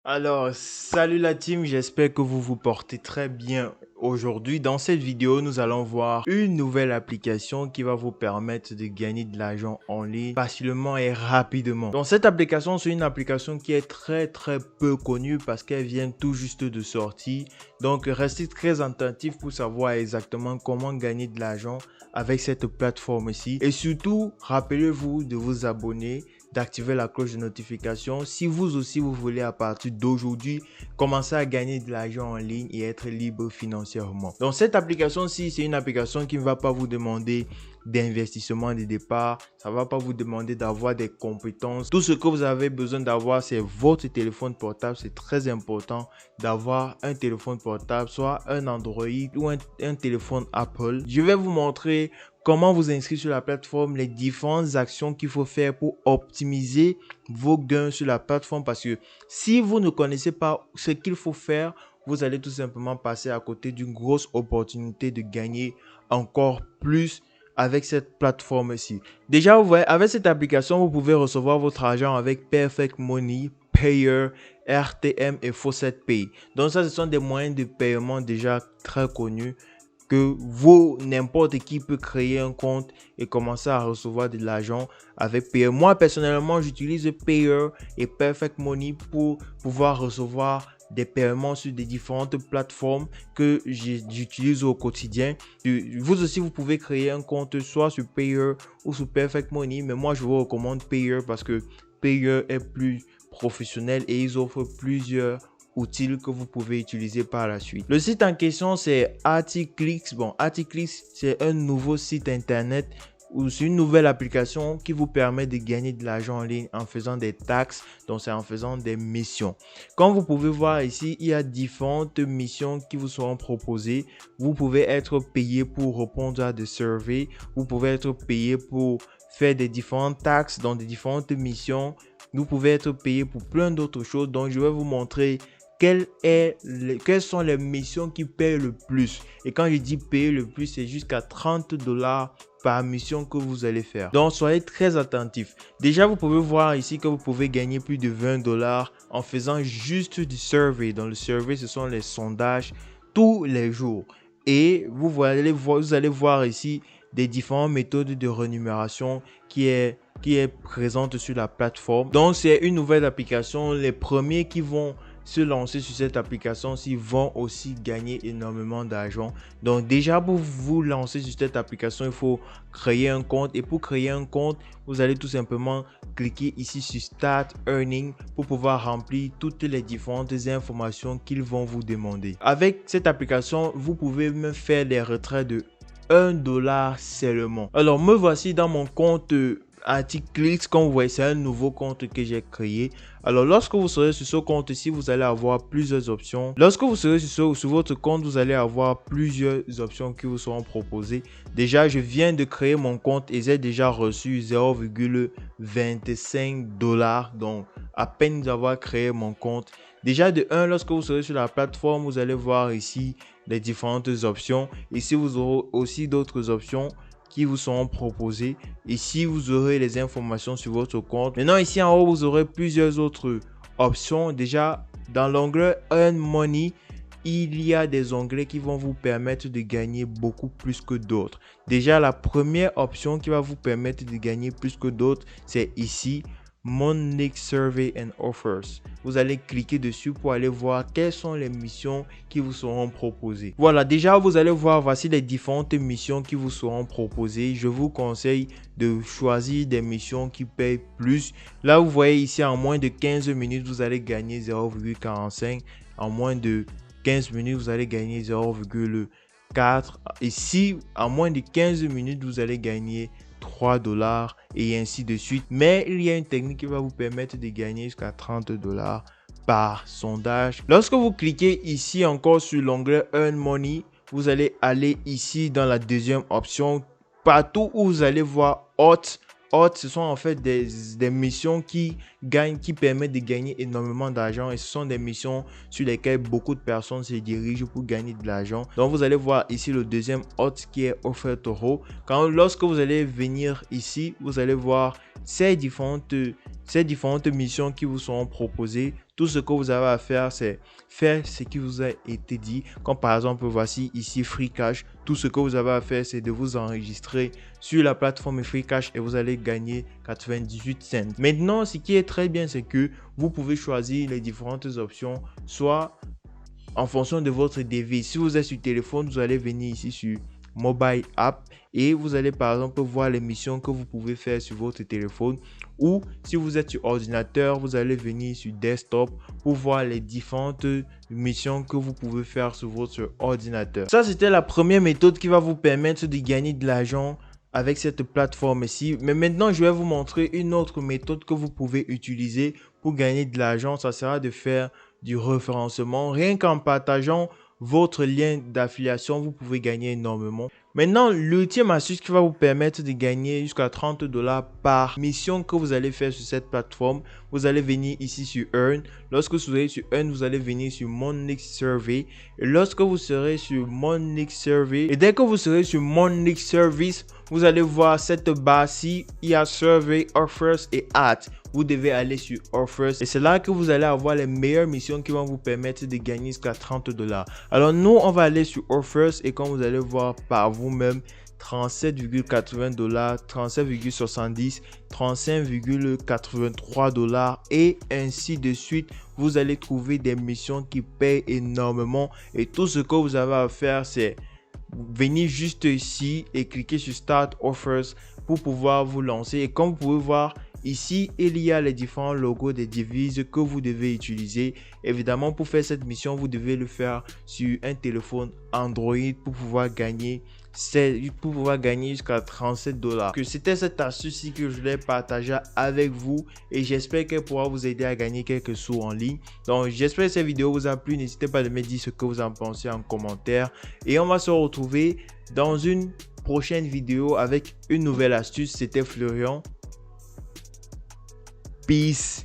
Alors, salut la team, j'espère que vous vous portez très bien. Aujourd'hui, dans cette vidéo, nous allons voir une nouvelle application qui va vous permettre de gagner de l'argent en ligne facilement et rapidement. Donc, cette application, c'est une application qui est très peu connue parce qu'elle vient tout juste de sortir. Donc, restez très attentifs pour savoir exactement comment gagner de l'argent avec cette plateforme ici. Et surtout, rappelez-vous de vous abonner, d'activer la cloche de notification si vous aussi vous voulez à partir d'aujourd'hui commencer à gagner de l'argent en ligne et être libre financièrement. Donc cette application-ci, c'est une application qui ne va pas vous demander d'investissement de départ, ça ne va pas vous demander d'avoir des compétences. Tout ce que vous avez besoin d'avoir, c'est votre téléphone portable. C'est très important d'avoir un téléphone portable, soit un Android ou un téléphone Apple. Je vais vous montrer comment vous inscrire sur la plateforme, les différentes actions qu'il faut faire pour optimiser vos gains sur la plateforme, parce que si vous ne connaissez pas ce qu'il faut faire, vous allez tout simplement passer à côté d'une grosse opportunité de gagner encore plus avec cette plateforme-ci. Déjà, vous voyez, avec cette application, vous pouvez recevoir votre argent avec Perfect Money, Payer, RTM et Faucet Pay. Donc ça, ce sont des moyens de paiement déjà très connus que vous, n'importe qui peut créer un compte et commencer à recevoir de l'argent avec Payer. Moi, personnellement, j'utilise Payer et Perfect Money pour pouvoir recevoir des paiements sur des différentes plateformes que j'utilise au quotidien. Vous aussi, vous pouvez créer un compte soit sur Payer ou sur Perfect Money, mais moi, je vous recommande Payer parce que Payer est plus professionnel et ils offrent plusieurs outils que vous pouvez utiliser par la suite. Le site en question, c'est Articlix. Bon, Articlix, c'est un nouveau site internet ou c'est une nouvelle application qui vous permet de gagner de l'argent en ligne en faisant des taxes, donc c'est en faisant des missions. Comme vous pouvez voir ici, il y a différentes missions qui vous seront proposées. Vous pouvez être payé pour répondre à des surveys, vous pouvez être payé pour faire des différentes taxes dans des différentes missions. Vous pouvez être payé pour plein d'autres choses. Donc, je vais vous montrer quelles sont les missions qui payent le plus. Et quand je dis payer le plus, c'est jusqu'à 30 $ par mission que vous allez faire. Donc, soyez très attentifs. Déjà, vous pouvez voir ici que vous pouvez gagner plus de 20 $ en faisant juste du survey. Dans le survey, ce sont les sondages tous les jours. Et vous allez voir ici des différentes méthodes de rémunération qui est présente sur la plateforme. Donc, c'est une nouvelle application. Les premiers qui vont se lancer sur cette application-ci vont aussi gagner énormément d'argent. Donc déjà, pour vous lancer sur cette application, il faut créer un compte. Et pour créer un compte, vous allez tout simplement cliquer ici sur Start Earning pour pouvoir remplir toutes les différentes informations qu'ils vont vous demander. Avec cette application, vous pouvez même faire des retraits de 1 $ seulement. Alors, me voici dans mon compte Articlix. Comme vous voyez, c'est un nouveau compte que j'ai créé. Alors, lorsque vous serez sur ce compte-ci, vous allez avoir plusieurs options. Lorsque vous serez sur votre compte, vous allez avoir plusieurs options qui vous seront proposées. Déjà, je viens de créer mon compte et j'ai déjà reçu 0,25 $. Donc, à peine d'avoir créé mon compte. Déjà, de 1, lorsque vous serez sur la plateforme, vous allez voir ici les différentes options. Ici, vous aurez aussi d'autres options qui vous seront proposées. Ici, vous aurez les informations sur votre compte. Maintenant, ici en haut, vous aurez plusieurs autres options. Déjà, dans l'onglet Earn Money, il y a des onglets qui vont vous permettre de gagner beaucoup plus que d'autres. Déjà, la première option qui va vous permettre de gagner plus que d'autres, c'est ici. Monthly Survey and Offers. Vous allez cliquer dessus pour aller voir quelles sont les missions qui vous seront proposées. Voilà, déjà vous allez voir, voici les différentes missions qui vous seront proposées. Je vous conseille de choisir des missions qui payent plus. Là, vous voyez ici, en moins de 15 minutes, vous allez gagner 0,45. En moins de 15 minutes, vous allez gagner 0,4. Ici, en moins de 15 minutes, vous allez gagner 3 $ et ainsi de suite. Mais il y a une technique qui va vous permettre de gagner jusqu'à 30 $ par sondage. Lorsque vous cliquez ici encore sur l'onglet Earn Money, vous allez aller ici dans la deuxième option. Partout où vous allez voir Hot, ce sont en fait des missions qui permettent de gagner énormément d'argent, et ce sont des missions sur lesquelles beaucoup de personnes se dirigent pour gagner de l'argent. Donc vous allez voir ici le deuxième Hot qui est offert euro. Lorsque vous allez venir ici, vous allez voir ces différentes missions qui vous seront proposées. Tout ce que vous avez à faire, c'est faire ce qui vous a été dit. Comme par exemple, voici ici Free Cash. Tout ce que vous avez à faire, c'est de vous enregistrer sur la plateforme Free Cash et vous allez gagner 98 cents. Maintenant, ce qui est très bien, c'est que vous pouvez choisir les différentes options, soit en fonction de votre device. Si vous êtes sur téléphone, vous allez venir ici sur Mobile App et vous allez par exemple voir les missions que vous pouvez faire sur votre téléphone, ou si vous êtes sur ordinateur, vous allez venir sur Desktop pour voir les différentes missions que vous pouvez faire sur votre ordinateur. Ça, c'était la première méthode qui va vous permettre de gagner de l'argent avec cette plateforme ici. Mais maintenant, je vais vous montrer une autre méthode que vous pouvez utiliser pour gagner de l'argent. Ça sera de faire du référencement. Rien qu'en partageant votre lien d'affiliation, vous pouvez gagner énormément. Maintenant, l'ultime astuce qui va vous permettre de gagner jusqu'à 30 $ par mission que vous allez faire sur cette plateforme, vous allez venir ici sur Earn. Lorsque vous serez sur Earn, vous allez venir sur Mon Next Survey. Et lorsque vous serez sur Mon Next Survey, et dès que vous serez sur Mon Next Service, vous allez voir cette barre-ci, il y a Survey, Offers et Ads. Vous devez aller sur Offers et c'est là que vous allez avoir les meilleures missions qui vont vous permettre de gagner jusqu'à 30 $. Alors nous, on va aller sur Offers et comme vous allez voir par vous-même, 37,80 $, 37,70 $, 35,83 $ et ainsi de suite. Vous allez trouver des missions qui payent énormément et tout ce que vous avez à faire, c'est venir juste ici et cliquer sur Start Offers pour pouvoir vous lancer. Et comme vous pouvez voir ici, il y a les différents logos des devises que vous devez utiliser. Évidemment, pour faire cette mission, vous devez le faire sur un téléphone Android pour pouvoir gagner jusqu'à 37 $. Que c'était cette astuce que je voulais partager avec vous et j'espère qu'elle pourra vous aider à gagner quelques sous en ligne. Donc j'espère que cette vidéo vous a plu. N'hésitez pas à me dire ce que vous en pensez en commentaire et on va se retrouver dans une prochaine vidéo avec une nouvelle astuce. C'était Florian. Peace.